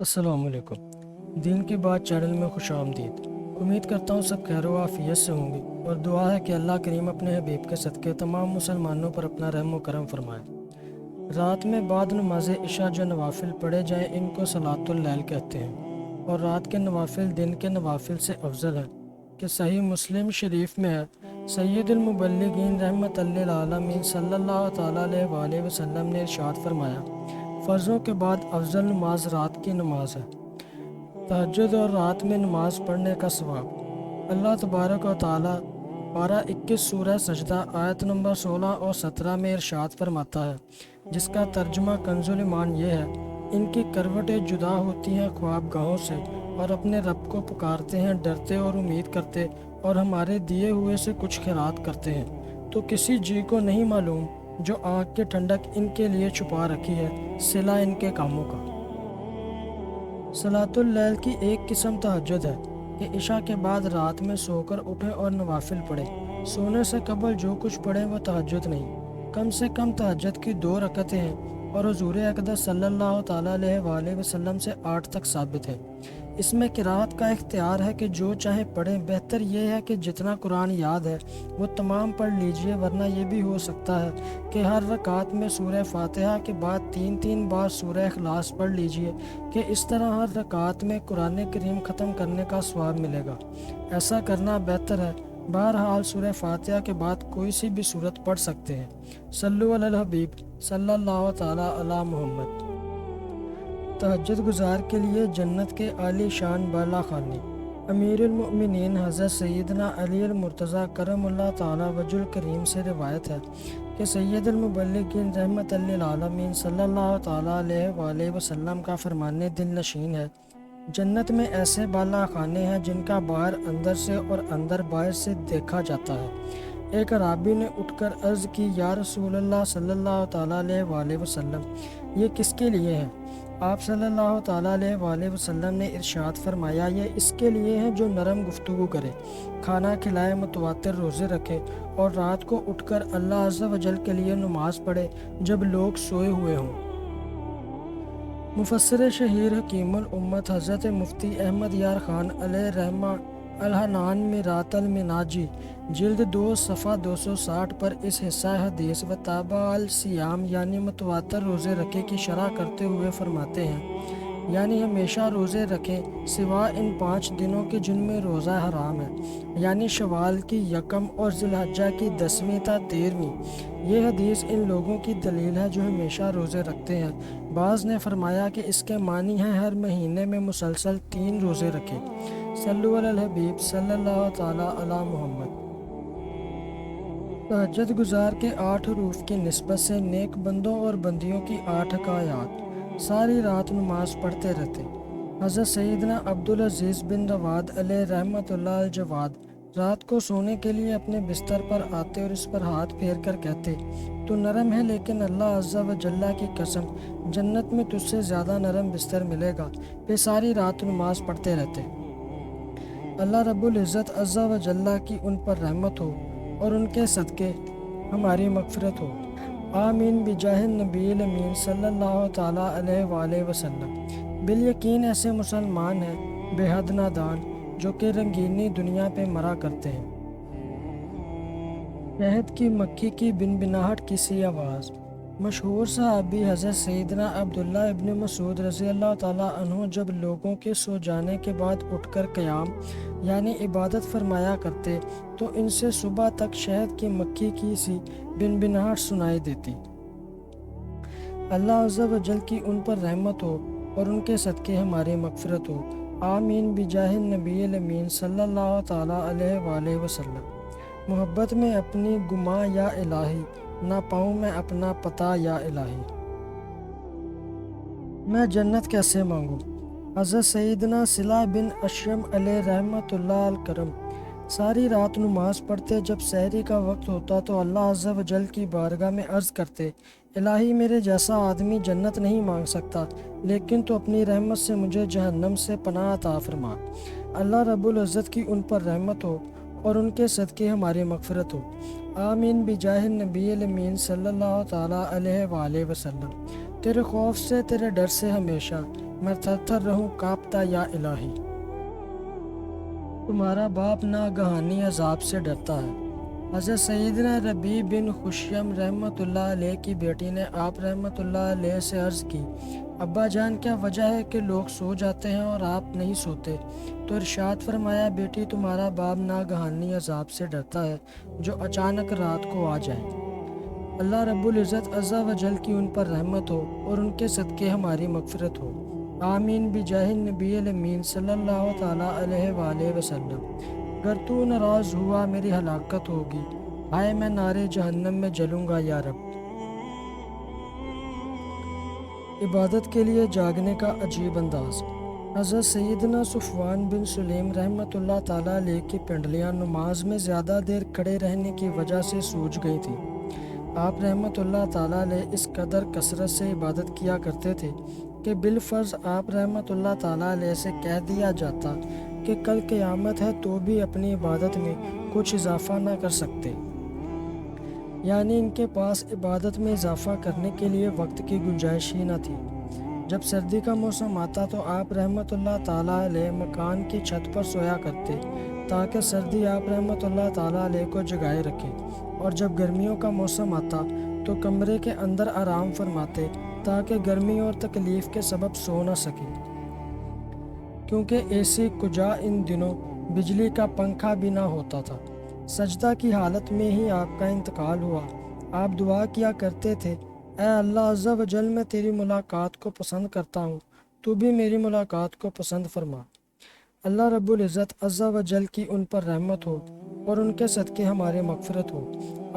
السلام علیکم۔ دین کی بات چینل میں خوش آمدید۔ امید کرتا ہوں سب خیر و عافیت سے ہوں گے اور دعا ہے کہ اللہ کریم اپنے حبیب کے صدقے تمام مسلمانوں پر اپنا رحم و کرم فرمائے۔ رات میں بعد نماز عشاء جو نوافل پڑھے جائیں ان کو صلاۃ اللیل کہتے ہیں، اور رات کے نوافل دن کے نوافل سے افضل ہے کہ صحیح مسلم شریف میں ہے، سید المبلغین رحمت للعالمین صلی اللہ تعالیٰ علیہ وآلہ وسلم نے ارشاد فرمایا، فرضوں کے بعد افضل نماز رات کی نماز ہے۔ تہجد اور رات میں نماز پڑھنے کا ثواب۔ اللہ تبارک و تعالیٰ پارہ 21 سورہ سجدہ آیت نمبر 16 اور 17 میں ارشاد فرماتا ہے، جس کا ترجمہ کنز ایمان یہ ہے، ان کی کروٹیں جدا ہوتی ہیں خواب گاہوں سے اور اپنے رب کو پکارتے ہیں، ڈرتے اور امید کرتے اور ہمارے دیے ہوئے سے کچھ خیرات کرتے ہیں، تو کسی جی کو نہیں معلوم جو آنکھ کی ٹھنڈک ان کے لیے چھپا رکھی ہے، صلہ ان کے کاموں کا۔ صلاۃ اللیل کی ایک قسم تہجد ہے کہ عشاء کے بعد رات میں سو کر اٹھے اور نوافل پڑھے۔ سونے سے قبل جو کچھ پڑھے وہ تہجد نہیں، کم سے کم تہجد کی 2 رکعتیں ہیں، اور حضور اقدس صلی اللہ تعالیٰ علیہ وآلہ وسلم سے 8 تک ثابت ہے۔ اس میں قرات کا اختیار ہے کہ جو چاہے پڑھیں، بہتر یہ ہے کہ جتنا قرآن یاد ہے وہ تمام پڑھ لیجئے، ورنہ یہ بھی ہو سکتا ہے کہ ہر رکعت میں سورہ فاتحہ کے بعد 3 بار سورہ اخلاص پڑھ لیجئے، کہ اس طرح ہر رکعت میں قرآن کریم ختم کرنے کا ثواب ملے گا۔ ایسا کرنا بہتر ہے۔ بہرحال سورہ فاتحہ کے بعد کوئی سی بھی سورت پڑھ سکتے ہیں۔ صلو علی الحبیب صلی اللہ تعالیٰ علی محمد۔ تہجد گزار کے لیے جنت کے عالی شان بالا خانی۔ امیر المؤمنین حضرت سیدنا علی المرتضیٰ کرم اللہ تعالیٰ وجہ الکریم سے روایت ہے کہ سید المبلغین رحمت للعالمین صلی اللہ تعالیٰ علیہ وآلہ وسلم کا فرمان دل نشین ہے، جنت میں ایسے بالا خانے ہیں جن کا باہر اندر سے اور اندر باہر سے دیکھا جاتا ہے۔ ایک اعرابی نے اٹھ کر عرض کی، یا رسول اللہ صلی اللہ تعالیٰ علیہ وآلہ وسلم، یہ کس کے لیے ہے؟ آپ صلی اللہ تعالیٰ علیہ وآلہ وسلم نے ارشاد فرمایا، یہ اس کے لیے ہے جو نرم گفتگو کرے، کھانا کھلائے، متواتر روزے رکھے اور رات کو اٹھ کر اللہ عز و جل کے لیے نماز پڑھے جب لوگ سوئے ہوئے ہوں۔ مفسر شہیر حکیم الامت حضرت مفتی احمد یار خان علیہ رحمہ الحنان میرات المناجی جلد 2 صفحہ 260 پر اس حصہ حدیث و تابع الصیام یعنی متواتر روزے رکھے کی شرح کرتے ہوئے فرماتے ہیں، یعنی ہمیشہ روزے رکھیں سوا ان 5 دنوں کے جن میں روزہ حرام ہے، یعنی شوال کی 1 اور ذی الحجہ کی 10ویں تا 13ویں۔ یہ حدیث ان لوگوں کی دلیل ہے جو ہمیشہ روزے رکھتے ہیں۔ بعض نے فرمایا کہ اس کے معنی ہیں ہر مہینے میں مسلسل 3 روزے رکھے۔ صلو علی الحبیب صلی اللہ تعالیٰ علی محمد۔ تہجد گزار کے 8 حروف کی نسبت سے نیک بندوں اور بندیوں کی 8 حکایات۔ ساری رات نماز پڑھتے رہتے۔ حضرت سیدنا عبدالعزیز بن رواد علیہ رحمت اللہ الجواد رات کو سونے کے لیے اپنے بستر پر آتے اور اس پر ہاتھ پھیر کر کہتے، تو نرم ہے لیکن اللہ عز و جل کی قسم جنت میں تجھ سے زیادہ نرم بستر ملے گا۔ پھر ساری رات نماز پڑھتے رہتے۔ اللہ رب العزت عز و جل کی ان پر رحمت ہو اور ان کے صدقے ہماری مغفرت ہو، آمین بجاہ النبی الامین صلی اللہ تعالیٰ علیہ وآلہ وسلم۔ بالیقین ایسے مسلمان ہیں بے حد نادان جو کہ رنگینی دنیا پہ مرا کرتے ہیں۔ شہد کی مکھی کی بنبناہٹ کی سی آواز۔ مشہور صحابی حضرت سیدنا عبداللہ ابن مسعود رضی اللہ تعالیٰ عنہ جب لوگوں کے سو جانے کے بعد اٹھ کر قیام یعنی عبادت فرمایا کرتے تو ان سے صبح تک شہد کی مکھی کی سی بنبناہٹ سنائی دیتی۔ اللہ عز و جل کی ان پر رحمت ہو اور ان کے صدقے ہماری مغفرت ہو، آمین بجاہ النبی الامین صلی اللہ تعالیٰ علیہ وآلہ وسلم۔ محبت میں اپنی گماں یا الہی، نہ پاؤں میں اپنا پتہ یا الہی۔ میں جنت کیسے مانگوں؟ حضرت سیدنا صلہ بن اشرم علیہ رحمت اللہ الکرم ساری رات نماز پڑھتے، جب سحری کا وقت ہوتا تو اللہ عز و جل کی بارگاہ میں عرض کرتے، الہی میرے جیسا آدمی جنت نہیں مانگ سکتا، لیکن تو اپنی رحمت سے مجھے جہنم سے پناہ عطا فرما۔ اللہ رب العزت کی ان پر رحمت ہو اور ان کے صدقے ہماری مغفرت ہو، آمین بجاہ النبی الامین صلی اللہ تعالیٰ علیہ وآلہ وسلم۔ تیرے خوف سے، تیرے ڈر سے ہمیشہ میں تھر تھر رہوں کانپتا یا الہی۔ تمہارا باپ ناگہانی عذاب سے ڈرتا ہے۔ حضرت سیدنا ربیع بن خشیم رحمۃ اللہ علیہ کی بیٹی نے آپ رحمۃ اللہ علیہ سے عرض کی، ابا جان کیا وجہ ہے کہ لوگ سو جاتے ہیں اور آپ نہیں سوتے؟ تو ارشاد فرمایا، بیٹی تمہارا باپ ناگہانی عذاب سے ڈرتا ہے جو اچانک رات کو آ جائے۔ اللہ رب العزت عز و جل کی ان پر رحمت ہو اور ان کے صدقے ہماری مغفرت ہو، آمین بجاہ النبی الامین صلی اللہ تعالیٰ علیہ وآلہ وسلم۔ گر تو ناراض ہوا میری ہلاکت ہوگی، ہائے میں نارے جہنم میں جلوں گا یا رب۔ عبادت کے لیے جاگنے کا عجیب انداز۔ حضرت سیدنا صفوان بن سلیم رحمۃ اللہ تعالیٰ علیہ کی پنڈلیاں نماز میں زیادہ دیر کھڑے رہنے کی وجہ سے سوج گئی تھیں۔ آپ رحمۃ اللہ تعالیٰ علیہ اس قدر کثرت سے عبادت کیا کرتے تھے کہ بالفرض آپ رحمۃ اللہ تعالیٰ علیہ سے کہہ دیا جاتا کہ کل قیامت ہے تو بھی اپنی عبادت میں کچھ اضافہ نہ کر سکتے، یعنی ان کے پاس عبادت میں اضافہ کرنے کے لیے وقت کی گنجائش ہی نہ تھی۔ جب سردی کا موسم آتا تو آپ رحمۃ اللہ تعالیٰ علیہ مکان کی چھت پر سویا کرتے تاکہ سردی آپ رحمۃ اللہ تعالیٰ علیہ کو جگائے رکھے، اور جب گرمیوں کا موسم آتا تو کمرے کے اندر آرام فرماتے تاکہ گرمی اور تکلیف کے سبب سو نہ سکیں، کیونکہ اے سی کجا ان دنوں بجلی کا پنکھا بھی نہ ہوتا تھا۔ سجدہ کی حالت میں ہی آپ کا انتقال ہوا۔ آپ دعا کیا کرتے تھے، اے اللہ عز و جل، میں تیری ملاقات کو پسند کرتا ہوں، تو بھی میری ملاقات کو پسند فرما۔ اللہ رب العزت عز و جل کی ان پر رحمت ہو اور ان کے صدقے ہماری مغفرت ہو،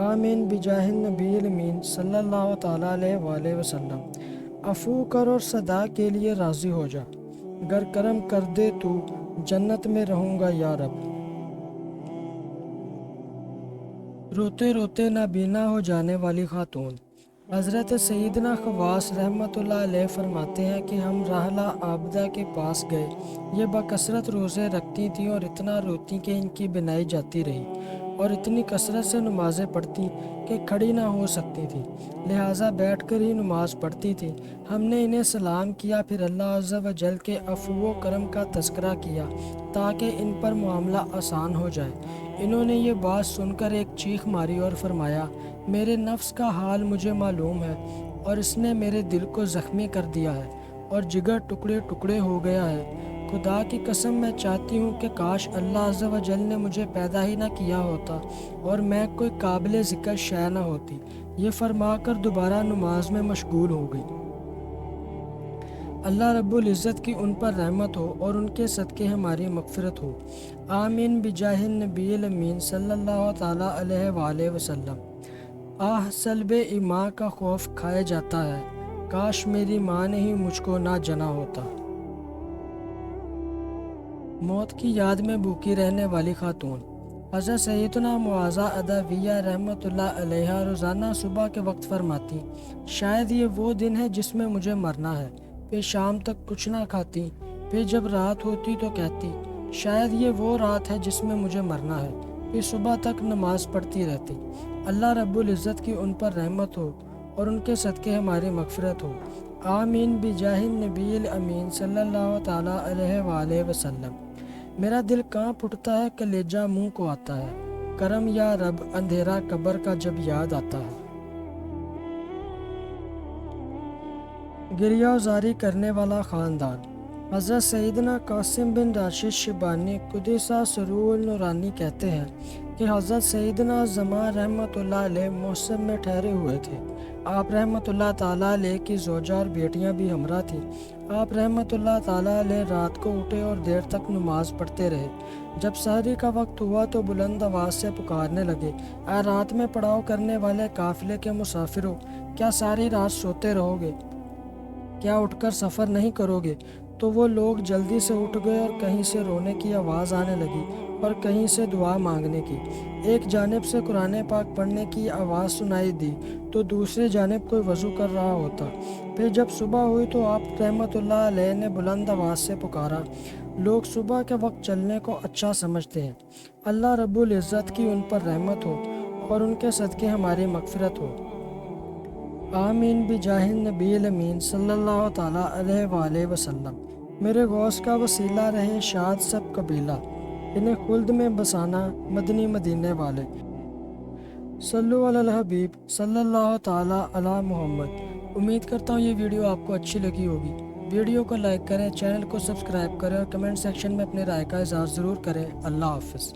آمین بجاہ النبی الامین صلی اللہ تعالیٰ علیہ وآلہ وسلم۔ عفو کر اور صدا کے لیے راضی ہو جا، گر کرم کر دے تو جنت میں رہوں گا یا رب۔ روتے روتے نابینا ہو جانے والی خاتون۔ حضرت سیدنا خواص رحمۃ اللہ علیہ فرماتے ہیں کہ ہم راحلہ عابدہ کے پاس گئے، یہ بکثرت روزے رکھتی تھیں اور اتنا روتی کہ ان کی بینائی جاتی رہی، اور اتنی کثرت سے نمازیں پڑھتی کہ کھڑی نہ ہو سکتی تھی، لہٰذا بیٹھ کر ہی نماز پڑھتی تھی۔ ہم نے انہیں سلام کیا، پھر اللہ عز و جل کے عفو و کرم کا تذکرہ کیا تاکہ ان پر معاملہ آسان ہو جائے۔ انہوں نے یہ بات سن کر ایک چیخ ماری اور فرمایا، میرے نفس کا حال مجھے معلوم ہے اور اس نے میرے دل کو زخمی کر دیا ہے اور جگر ٹکڑے ٹکڑے ہو گیا ہے۔ خدا کی قسم میں چاہتی ہوں کہ کاش اللہ عز و جل نے مجھے پیدا ہی نہ کیا ہوتا اور میں کوئی قابل ذکر شے نہ ہوتی۔ یہ فرما کر دوبارہ نماز میں مشغول ہو گئی۔ اللہ رب العزت کی ان پر رحمت ہو اور ان کے صدقے ہماری مغفرت ہو، آمین بجاہ النبی الامین صلی اللہ تعالیٰ علیہ وآلہ وسلم۔ آہ سلب ایماں کا خوف کھائے جاتا ہے، کاش میری ماں نے ہی مجھ کو نہ جنا ہوتا۔ موت کی یاد میں بھوکی رہنے والی خاتون۔ حضرت سیدنا معاذہ ادویہ رحمۃ اللہ علیہ روزانہ صبح کے وقت فرماتی، شاید یہ وہ دن ہے جس میں مجھے مرنا ہے، پھر شام تک کچھ نہ کھاتی، پھر جب رات ہوتی تو کہتی، شاید یہ وہ رات ہے جس میں مجھے مرنا ہے، پھر صبح تک نماز پڑھتی رہتی۔ اللہ رب العزت کی ان پر رحمت ہو اور ان کے صدقے ہماری مغفرت ہو، آمین بجاہ النبی الامین صلی اللہ تعالیٰ علیہ وآلہ وسلم۔ میرا دل کانپ اٹھتا ہے، کلیجہ منہ کو آتا ہے، کرم یا رب اندھیرا قبر کا جب یاد آتا ہے۔ گریہ وزاری کرنے والا خاندان۔ حضرت سیدنا قاسم بن راشد شیبانی قدس سروہ النورانی کہتے ہیں کہ حضرت سیدنا زمان رحمۃ اللہ علیہ موسم میں ٹھہرے ہوئے تھے۔ آپ رحمۃ اللہ تعالیٰ علیہ کی زوجہ اور بیٹیاں بھی ہمراہ تھیں۔ آپ رحمۃ اللہ تعالیٰ علیہ رات کو اٹھے اور دیر تک نماز پڑھتے رہے۔ جب سحری کا وقت ہوا تو بلند آواز سے پکارنے لگے، اے رات میں پڑاؤ کرنے والے قافلے کے مسافروں، کیا ساری رات سوتے رہو گے؟ کیا اٹھ کر سفر نہیں کرو گے؟ تو وہ لوگ جلدی سے اٹھ گئے اور کہیں سے رونے کی آواز آنے لگی اور کہیں سے دعا مانگنے کی۔ ایک جانب سے قرآن پاک پڑھنے کی آواز سنائی دی تو دوسری جانب کوئی وضو کر رہا ہوتا۔ پھر جب صبح ہوئی تو آپ رحمۃ اللہ علیہ نے بلند آواز سے پکارا۔ لوگ صبح کے وقت چلنے کو اچھا سمجھتے ہیں۔ اللہ رب العزت کی ان پر رحمت ہو اور ان کے صدقے ہماری مغفرت ہو، آمین بجاہ نبی الامین صلی اللہ تعالیٰ علیہ وآلہ وسلم۔ میرے غوث کا وسیلہ رہے شاد سب قبیلہ، انہیں خلد میں بسانا مدنی مدینے والے۔ صلو علی الحبیب صلی اللہ تعالیٰ علی محمد۔ امید کرتا ہوں یہ ویڈیو آپ کو اچھی لگی ہوگی۔ ویڈیو کو لائک کریں، چینل کو سبسکرائب کریں اور کمنٹ سیکشن میں اپنی رائے کا اظہار ضرور کریں۔ اللہ حافظ۔